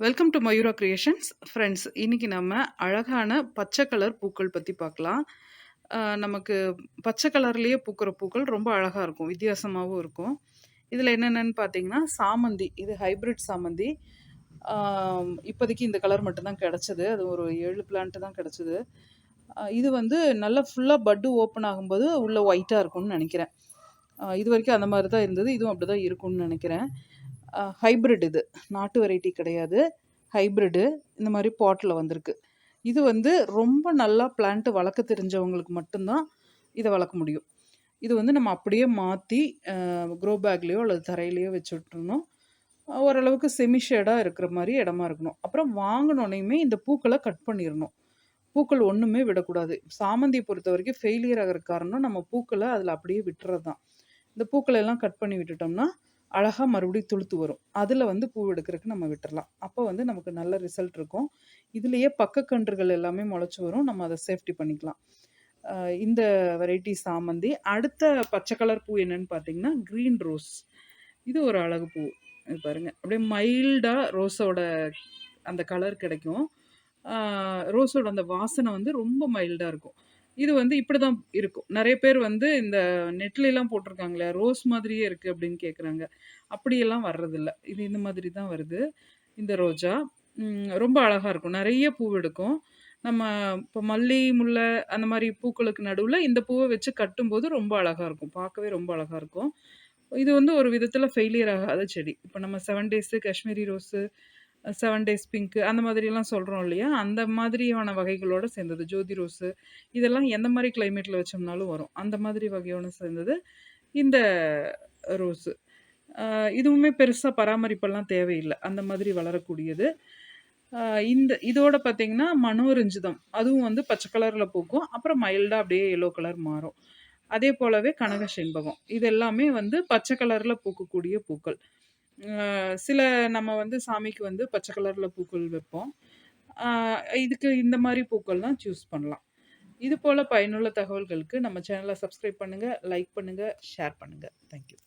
Welcome to Mayura creations friends. இன்னைக்கு நம்ம அழகான பச்சை கலர் பூக்கள் பற்றி பார்க்கலாம். நமக்கு பச்சை கலர்லேயே பூக்கிற பூக்கள் ரொம்ப அழகாக இருக்கும், வித்தியாசமாகவும் இருக்கும். இதில் என்னென்னு பார்த்தீங்கன்னா, சாமந்தி. இது ஹைப்ரிட் சாமந்தி. இப்போதைக்கு இந்த கலர் மட்டும்தான் கிடச்சிது. அது ஒரு 7 பிளான்ட்டு தான் கிடச்சிது. இது வந்து நல்லா ஃபுல்லாக பட்டு ஓப்பன் ஆகும்போது உள்ளே ஒயிட்டாக இருக்கும்னு நினைக்கிறேன். இது வரைக்கும் அந்த மாதிரி தான் இருந்தது. இதுவும் அப்படி தான் இருக்கும்னு நினைக்கிறேன். ஹைப்ரிட் இது, நாட்டு வெரைட்டி கிடையாது, ஹைப்ரிடு. இந்த மாதிரி பாட்டில் வந்திருக்கு. இது வந்து ரொம்ப நல்லா பிளான்ட்டு வளர்க்க தெரிஞ்சவங்களுக்கு மட்டும்தான் இதை வளர்க்க முடியும். இது வந்து நம்ம அப்படியே மாற்றி க்ரோ பேக்லேயோ அல்லது தரையிலையோ வச்சு விட்டுருணும். ஓரளவுக்கு செமி ஷேடாக இருக்கிற மாதிரி இடமா இருக்கணும். அப்புறம் வாங்கினோன்னையுமே இந்த பூக்களை கட் பண்ணிடணும். பூக்கள் ஒன்றுமே விடக்கூடாது. சாமந்தியை பொறுத்த வரைக்கும் ஃபெயிலியர் ஆகிற காரணம் நம்ம பூக்களை அதில் அப்படியே விட்டுறது தான். இந்த பூக்களை எல்லாம் கட் பண்ணி விட்டுட்டோம்னா அழகாக மறுபடியும் துளுத்து வரும். அதில் வந்து பூ எடுக்கிறதுக்கு நம்ம விட்டுறலாம். அப்போ வந்து நமக்கு நல்ல ரிசல்ட் இருக்கும். இதுலேயே பக்கக்கன்றுகள் எல்லாமே முளைச்சி வரும். நம்ம அதை சேஃப்டி பண்ணிக்கலாம். இந்த வெரைட்டி சாமந்தி. அடுத்த பச்சை கலர் பூ என்னன்னு பார்த்தீங்கன்னா, க்ரீன் ரோஸ். இது ஒரு அழகு பூ. இது பாருங்கள், அப்படியே மைல்டாக ரோஸோட அந்த கலர் கிடைக்கும். ரோஸோட அந்த வாசனை வந்து ரொம்ப மைல்டாக இருக்கும். இது வந்து இப்படி தான் இருக்கும். நிறைய பேர் வந்து இந்த நெட்லலாம் போட்டிருக்காங்களே, ரோஸ் மாதிரியே இருக்குது அப்படின்னு கேட்குறாங்க. அப்படியெல்லாம் வர்றதில்ல. இது இந்த மாதிரி தான் வருது. இந்த ரோஜா ரொம்ப அழகாக இருக்கும். நிறைய பூ எடுக்கும். நம்ம இப்போ மல்லி, முல்லை அந்த மாதிரி பூக்களுக்கு நடுவில் இந்த பூவை வச்சு கட்டும்போது ரொம்ப அழகாக இருக்கும். பார்க்கவே ரொம்ப அழகாக இருக்கும். இது வந்து ஒரு விதத்தில் ஃபெயிலியர் ஆகாத செடி. இப்போ நம்ம 7 days, Kashmiri rose, 7 days pink அந்த மாதிரியெல்லாம் சொல்கிறோம் இல்லையா? அந்த மாதிரியான வகைகளோடு சேர்ந்தது. ஜோதி ரோஸு, இதெல்லாம் எந்த மாதிரி கிளைமேட்டில் வச்சோம்னாலும் வரும். அந்த மாதிரி வகையோடு சேர்ந்தது இந்த ரோஸு. இதுவுமே பெருசாக பராமரிப்பெல்லாம் தேவையில்லை, அந்த மாதிரி வளரக்கூடியது. இதோட பார்த்தீங்கன்னா மனோரஞ்சிதம், அதுவும் வந்து பச்சை கலரில் பூக்கும். அப்புறம் மைல்டாக அப்படியே எல்லோ கலர் மாறும். அதே போலவே கனக செண்பகம். இது எல்லாமே வந்து பச்சை கலரில் பூக்கக்கூடிய பூக்கள். சில நம்ம வந்து சாமிக்கு வந்து பச்சை கலரில் பூக்கள் வைப்போம். இதுக்கு இந்த மாதிரி பூக்கள் தான் சூஸ் பண்ணலாம். இது போல் பயனுள்ள தகவல்களுக்கு நம்ம சேனலை சப்ஸ்கிரைப் பண்ணுங்கள், லைக் பண்ணுங்கள், ஷேர் பண்ணுங்கள். தேங்க்யூ.